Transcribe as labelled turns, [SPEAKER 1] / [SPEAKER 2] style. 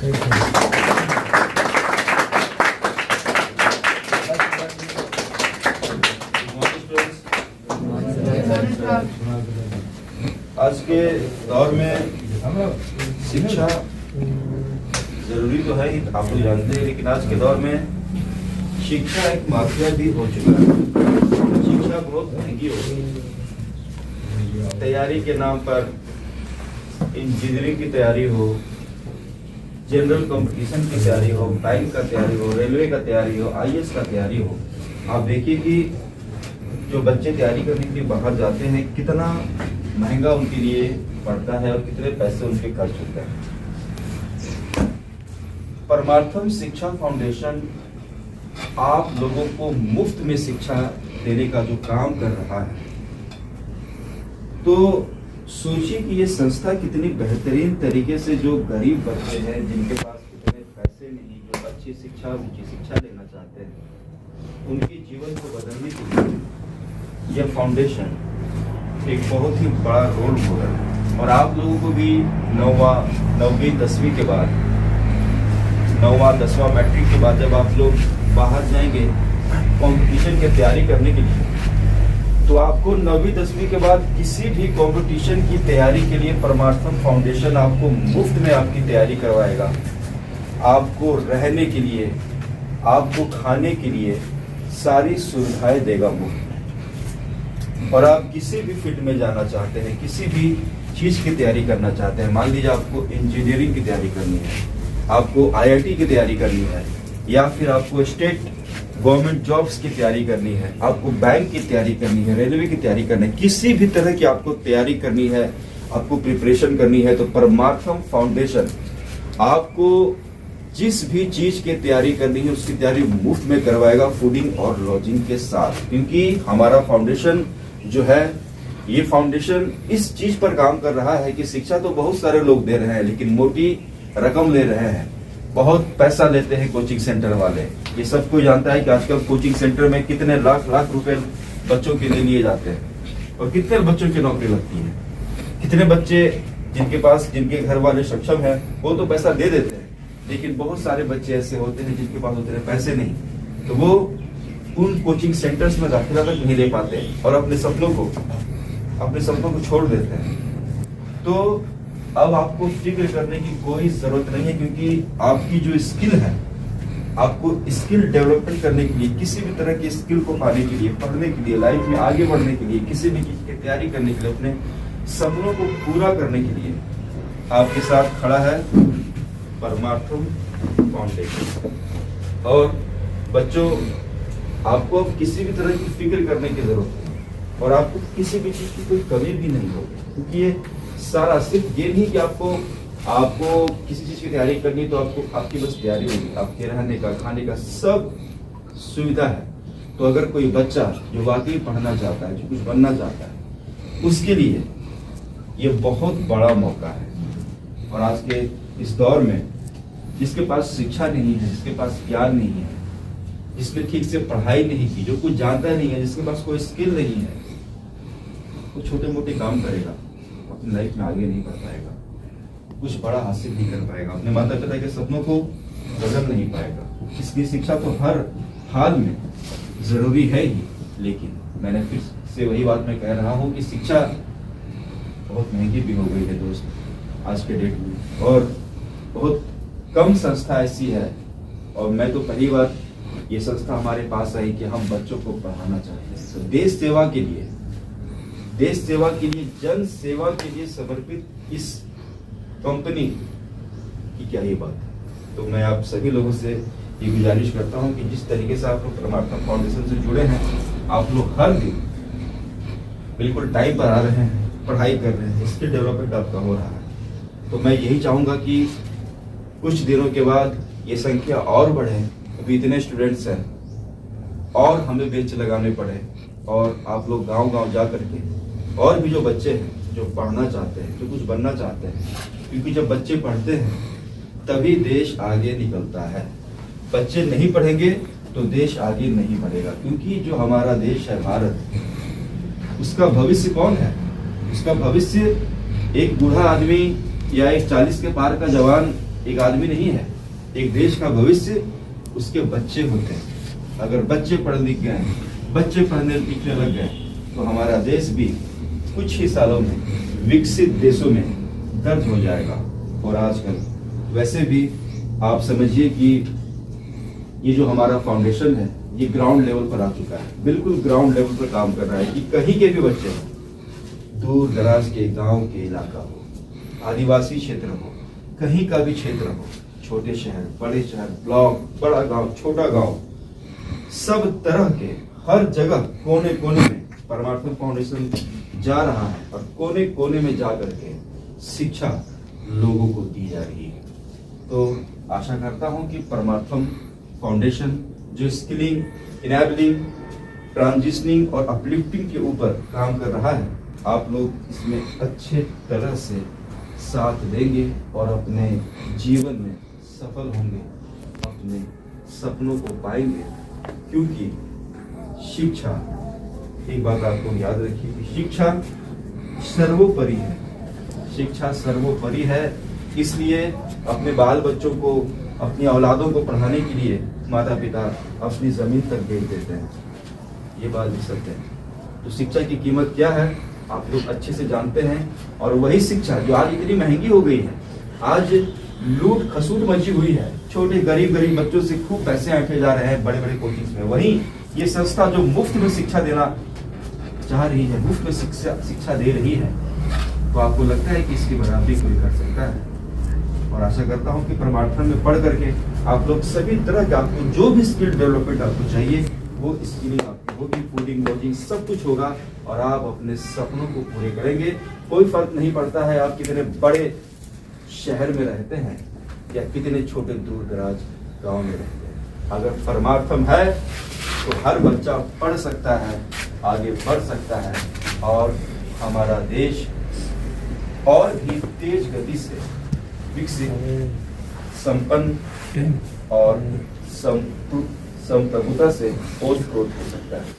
[SPEAKER 1] आज के दौर में शिक्षा जरूरी तो है ही, आप लोग जानते हैं, लेकिन आज के दौर में शिक्षा एक माफिया भी हो चुका है। शिक्षा बहुत महंगी हो गई। तैयारी के नाम पर इंजीनियरिंग की तैयारी हो, जनरल कंपटीशन की तैयारी हो, बैंक का तैयारी हो, रेलवे का तैयारी हो, आईएएस का तैयारी हो, आप देखिए कि जो बच्चे तैयारी करने के लिए बाहर जाते हैं कितना महंगा उनके लिए पड़ता है और कितने पैसे उनके खर्च होते हैं। परमार्थम शिक्षा फाउंडेशन आप लोगों को मुफ्त में शिक्षा देने का जो काम कर रहा है, तो सोचिए कि ये संस्था कितनी बेहतरीन तरीके से जो गरीब बच्चे हैं, जिनके पास इतने पैसे नहीं, जो अच्छी शिक्षा, ऊंची शिक्षा लेना चाहते हैं, उनके जीवन को बदलने के लिए यह फाउंडेशन एक बहुत ही बड़ा रोल मॉडल है। और आप लोगों को भी 9वीं 10वीं के बाद, 9वां 10वां मैट्रिक के बाद जब आप लोग बाहर जाएंगे कंपटीशन की तैयारी करने के लिए, तो आपको 9वीं 10वीं के बाद किसी भी कंपटीशन की तैयारी के लिए परमार्थम फाउंडेशन आपको मुफ्त में आपकी तैयारी करवाएगा। आपको रहने के लिए, आपको खाने के लिए सारी सुविधाएं देगा मुफ्त। और आप किसी भी फील्ड में जाना चाहते हैं, किसी भी चीज की तैयारी करना चाहते हैं, मान लीजिए आपको इंजीनियरिंग की तैयारी करनी है, आपको आईआईटी की तैयारी करनी है, या फिर आपको स्टेट गवर्नमेंट जॉब्स की तैयारी करनी है, आपको बैंक की तैयारी करनी है, रेलवे की तैयारी करनी है, किसी भी तरह की आपको तैयारी करनी है, आपको प्रिपरेशन करनी है, तो परमार्थम फाउंडेशन आपको जिस भी चीज की तैयारी करनी है उसकी तैयारी मुफ्त में करवाएगा, फूडिंग और लॉजिंग के साथ। क्योंकि हमारा फाउंडेशन जो है, ये फाउंडेशन इस चीज पर काम कर रहा है कि शिक्षा तो बहुत सारे लोग दे रहे हैं, लेकिन मोटी रकम ले रहे हैं, बहुत पैसा लेते हैं कोचिंग सेंटर वाले। ये सबको जानता है कि आजकल कोचिंग सेंटर में कितने लाख लाख रुपए बच्चों के लिए लिए जाते हैं और कितने बच्चों की नौकरी लगती है। कितने बच्चे जिनके घर वाले सक्षम है वो तो पैसा दे देते हैं, लेकिन बहुत सारे बच्चे ऐसे होते हैं जिनके पास उतने पैसे नहीं, तो वो उन कोचिंग सेंटर्स में दाखिला तक नहीं ले पाते और अपने सपनों को छोड़ देते हैं। तो अब आपको फिक्र करने की कोई जरूरत नहीं है, क्योंकि आपकी जो स्किल है, आपको स्किल डेवलपमेंट करने के लिए, किसी भी तरह की स्किल को पाने के लिए, पढ़ने के लिए, लाइफ में आगे बढ़ने के लिए, किसी भी चीज की तैयारी करने के लिए, अपने सपनों को पूरा करने के लिए आपके साथ खड़ा है परमार्थम फाउंडेशन। और बच्चों, आपको अब किसी भी तरह की फिक्र करने की जरूरत नहीं और आपको किसी भी चीज की कोई कमी भी नहीं होगी, क्योंकि ये सारा सिर्फ ये नहीं कि आपको किसी चीज की तैयारी करनी तो आपकी बस तैयारी होगी, आपके रहने का, खाने का सब सुविधा है। तो अगर कोई बच्चा जो वाकई पढ़ना चाहता है, जो कुछ बनना चाहता है, उसके लिए ये बहुत बड़ा मौका है। और आज के इस दौर में जिसके पास शिक्षा नहीं है, जिसके पास ज्ञान नहीं है, जिसने ठीक से पढ़ाई नहीं की, जो कुछ जानता नहीं है, जिसके पास कोई स्किल नहीं है, वो छोटे मोटे काम करेगा, अपनी लाइफ में आगे नहीं बढ़ पाएगा, कुछ बड़ा हासिल नहीं कर पाएगा, अपने माता पिता के सपनों को बदल नहीं पाएगा। इसलिए शिक्षा तो हर हाल में जरूरी है ही, लेकिन मैंने फिर से वही बात मैं कह रहा हूँ कि शिक्षा बहुत महंगी भी हो गई है दोस्त आज के डेट में, और बहुत कम संस्था ऐसी है। और मैं तो पहली बार ये संस्था हमारे पास आई कि हम बच्चों को पढ़ाना चाहते हैं। तो देश सेवा के लिए, जन सेवा के लिए समर्पित इस कंपनी की क्या ही बात है। तो मैं आप सभी लोगों से ये गुजारिश करता हूं कि जिस तरीके से आप लोग परमार्थम फाउंडेशन से जुड़े हैं, आप लोग हर दिन बिल्कुल टाइम पर आ रहे हैं, पढ़ाई कर रहे हैं, स्किल डेवलपमेंट आपका हो रहा है। तो मैं यही चाहूंगा कि कुछ दिनों के बाद ये संख्या और बढ़े, अभी इतने स्टूडेंट्स हैं, और हमें बेंच लगाने पड़े, और आप लोग गांव-गांव जा करके, और भी जो बच्चे हैं जो पढ़ना चाहते हैं, जो कुछ बनना चाहते हैं, क्योंकि जब बच्चे पढ़ते हैं तभी देश आगे निकलता है। बच्चे नहीं पढ़ेंगे तो देश आगे नहीं बढ़ेगा, क्योंकि जो हमारा देश है भारत, उसका भविष्य कौन है? उसका भविष्य एक बूढ़ा आदमी या एक 40 के पार का जवान एक आदमी नहीं है। एक देश का भविष्य उसके बच्चे होते हैं। अगर बच्चे पढ़ लिख गए, बच्चे पढ़ने लिखने लग गए, तो हमारा देश भी कुछ ही सालों में विकसित देशों में दर्ज हो जाएगा। और आजकल वैसे भी आप समझिए कि ये जो हमारा फाउंडेशन है, ये ग्राउंड लेवल पर आ चुका है, बिल्कुल ग्राउंड लेवल पर काम कर रहा है कि कहीं के भी बच्चे हो, दूर दराज के गांव के इलाका हो, आदिवासी क्षेत्र हो, कहीं का भी क्षेत्र हो, छोटे शहर, बड़े शहर, ब्लॉक, बड़ा गांव, छोटा गांव, सब तरह के हर जगह कोने कोने में परमार्थम फाउंडेशन जा रहा है और कोने कोने में जा करके शिक्षा लोगों को दी जा रही है। तो आशा करता हूं कि परमार्थम फाउंडेशन जो स्किलिंग, इनेबलिंग, ट्रांजिशनिंग और अपलिफ्टिंग के ऊपर काम कर रहा है, आप लोग इसमें अच्छे तरह से साथ देंगे और अपने जीवन में सफल होंगे, अपने सपनों को पाएंगे। क्योंकि शिक्षा, एक बात आपको याद रखिए कि शिक्षा सर्वोपरि है, शिक्षा सर्वोपरि है। इसलिए अपने बाल बच्चों को, अपनी औलादों को पढ़ाने के लिए माता पिता अपनी जमीन तक बेच देते हैं। ये बात भी सत्य है। तो शिक्षा की कीमत क्या है आप लोग अच्छे से जानते हैं। और वही शिक्षा जो आज इतनी महंगी हो गई है, आज लूट खसूट मची हुई है, छोटे गरीब बच्चों से खूब पैसे ऐंठे जा रहे हैं बड़े बड़े कोचिंग्स में। वहीं ये संस्था जो मुफ्त में शिक्षा देना चाह रही है, मुफ्त में शिक्षा दे रही है, तो आपको लगता है कि इसकी बराबरी कोई कर सकता है? और आशा करता हूं कि परमार्थम में पढ़ करके आप लोग सभी तरह के, आपको जो भी स्किल डेवलपमेंट आपको चाहिए वो स्किलिंग आपकी होगी, कोडिंग, लॉजिंग सब कुछ होगा और आप अपने सपनों को पूरे करेंगे। कोई फर्क नहीं पड़ता है आप कितने बड़े शहर में रहते हैं या कितने छोटे दूर दराज गांव में रहते हैं। अगर परमार्थम है तो हर बच्चा पढ़ सकता है, आगे बढ़ सकता है और हमारा देश और भी तेज गति से विकसित, संपन्न और संप्रभुता से ओतप्रोत हो सकता है।